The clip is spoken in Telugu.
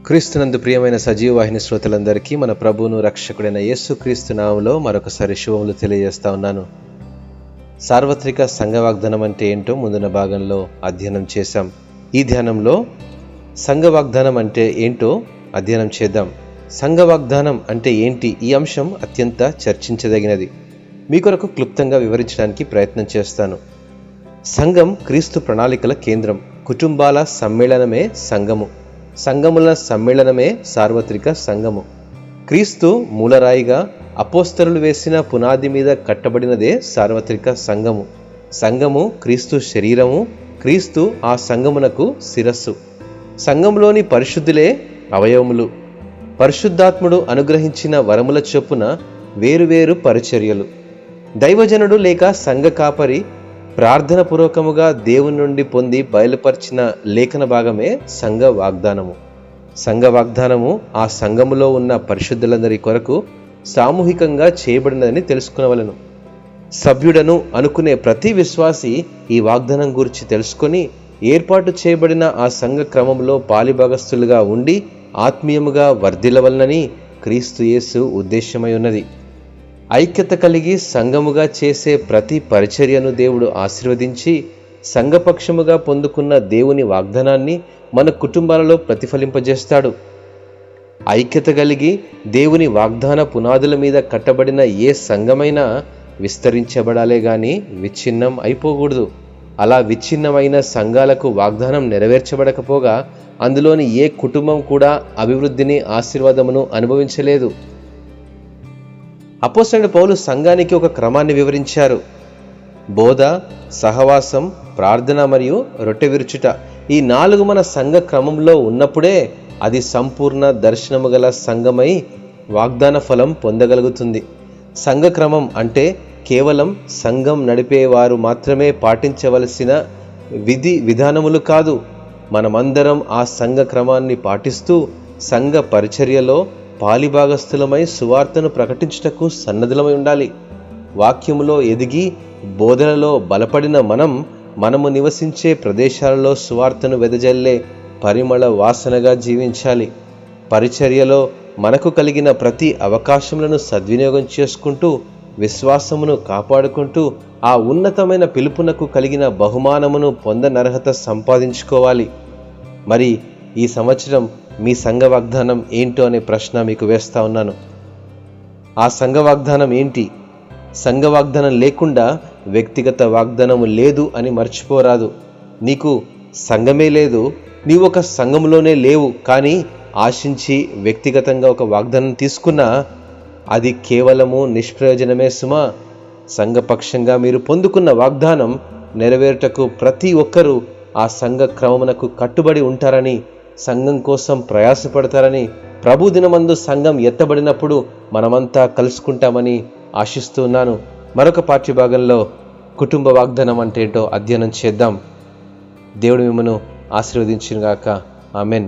క్రీస్తునందు ప్రియమైన సజీవ వాహిని శ్రోతలందరికీ మన ప్రభువును రక్షకుడైన యేసుక్రీస్తు నామములో మరొకసారి శుభములు తెలియజేస్తా ఉన్నాను. సార్వత్రిక సంఘ వాగ్దానం అంటే ఏంటో ముందున్న భాగంలో అధ్యయనం చేశాం. ఈ ధ్యానంలో సంఘ వాగ్దానం అంటే ఏంటో అధ్యయనం చేద్దాం. సంఘ వాగ్దానం అంటే ఏంటి? ఈ అంశం అత్యంత చర్చించదగినది. మీ కొరకు క్లుప్తంగా వివరించడానికి ప్రయత్నం చేస్తాను. సంఘం క్రీస్తు ప్రణాళికల కేంద్రం. కుటుంబాల సమ్మేళనమే సంఘము. సంఘముల సమ్మేళనమే సార్వత్రిక సంఘము. క్రీస్తు మూలరాయిగా అపోస్తలులు వేసిన పునాది మీద కట్టబడినదే సార్వత్రిక సంఘము. సంఘము క్రీస్తు శరీరము, క్రీస్తు ఆ సంఘమునకు శిరస్సు. సంఘంలోని పరిశుద్ధులే అవయవములు. పరిశుద్ధాత్ముడు అనుగ్రహించిన వరముల చొప్పున వేరువేరు పరిచర్యలు. దైవజనుడు లేక సంఘ కాపరి ప్రార్థనపూర్వకముగా దేవుని నుండి పొంది బయలుపరిచిన లేఖన భాగమే సంఘ వాగ్దానము. సంఘ వాగ్దానము ఆ సంఘములో ఉన్న పరిశుద్ధులందరి కొరకు సామూహికంగా చేయబడినదని తెలుసుకునవలను. సభ్యుడను అనుకునే ప్రతి విశ్వాసి ఈ వాగ్దానం గురించి తెలుసుకొని ఏర్పాటు చేయబడిన ఆ సంఘ క్రమంలో పాలిభాగస్థులుగా ఉండి ఆత్మీయముగా వర్ధిల్లవలనని క్రీస్తు యేసు ఉద్దేశమై ఉన్నది. ఐక్యత కలిగి సంఘముగా చేసే ప్రతి పరిచర్యను దేవుడు ఆశీర్వదించి సంఘపక్షముగా పొందుకున్న దేవుని వాగ్దానాన్ని మన కుటుంబాలలో ప్రతిఫలింపజేస్తాడు. ఐక్యత కలిగి దేవుని వాగ్దాన పునాదుల మీద కట్టబడిన ఏ సంఘమైనా విస్తరించబడాలే గాని విచ్ఛిన్నం అయిపోకూడదు. అలా విచ్ఛిన్నమైన సంఘాలకు వాగ్దానం నెరవేర్చబడకపోగా అందులోని ఏ కుటుంబం కూడా అభివృద్ధిని, ఆశీర్వాదమును అనుభవించలేదు. అపోస్తలుడైన పౌలు సంఘానికి ఒక క్రమాన్ని వివరించారు. బోధ, సహవాసం, ప్రార్థన మరియు రొట్టె విరుచుట. ఈ 4 మన సంఘ క్రమంలో ఉన్నప్పుడే అది సంపూర్ణ దర్శనము గల సంఘమై వాగ్దాన ఫలం పొందగలుగుతుంది. సంఘ క్రమం అంటే కేవలం సంఘం నడిపేవారు మాత్రమే పాటించవలసిన విధి విధానములు కాదు. మనమందరం ఆ సంఘ క్రమాన్ని పాటిస్తూ సంఘ పరిచర్యలో పాలిభాగస్థులమై సువార్తను ప్రకటించుటకు సన్నద్ధులమై ఉండాలి. వాక్యములో ఎదిగి బోధనలో బలపడిన మనము నివసించే ప్రదేశాలలో సువార్తను వెదజల్లే పరిమళ వాసనగా జీవించాలి. పరిచర్యలో మనకు కలిగిన ప్రతి అవకాశములను సద్వినియోగం చేసుకుంటూ విశ్వాసమును కాపాడుకుంటూ ఆ ఉన్నతమైన పిలుపునకు కలిగిన బహుమానమును పొందనర్హత సంపాదించుకోవాలి. మరి ఈ సంవత్సరం మీ సంఘ వాగ్దానం ఏంటో అనే ప్రశ్న మీకు వేస్తా ఉన్నాను. ఆ సంఘ వాగ్దానం ఏంటి? సంఘ వాగ్దానం లేకుండా వ్యక్తిగత వాగ్దానము లేదు అని మర్చిపోరాదు. నీకు సంఘమే లేదు, నీవు ఒక సంఘంలోనే లేవు, కానీ ఆశించి వ్యక్తిగతంగా ఒక వాగ్దానం తీసుకున్నా అది కేవలము నిష్ప్రయోజనమే సుమా. సంఘపక్షంగా మీరు పొందుకున్న వాగ్దానం నెరవేరుటకు ప్రతి ఒక్కరూ ఆ సంఘ క్రమమునకు కట్టుబడి ఉంటారని, సంఘం కోసం ప్రయాసపడతారని, ప్రభు దినమందు సంఘం ఎత్తబడినప్పుడు మనమంతా కలుసుకుంటామని ఆశిస్తున్నాను. మరొక పాఠ్యభాగంలో కుటుంబ వాగ్దానం అంటే ఏంటో అధ్యయనం చేద్దాం. దేవుడు మిమ్మను ఆశీర్వదించును గాక. ఆమెన్.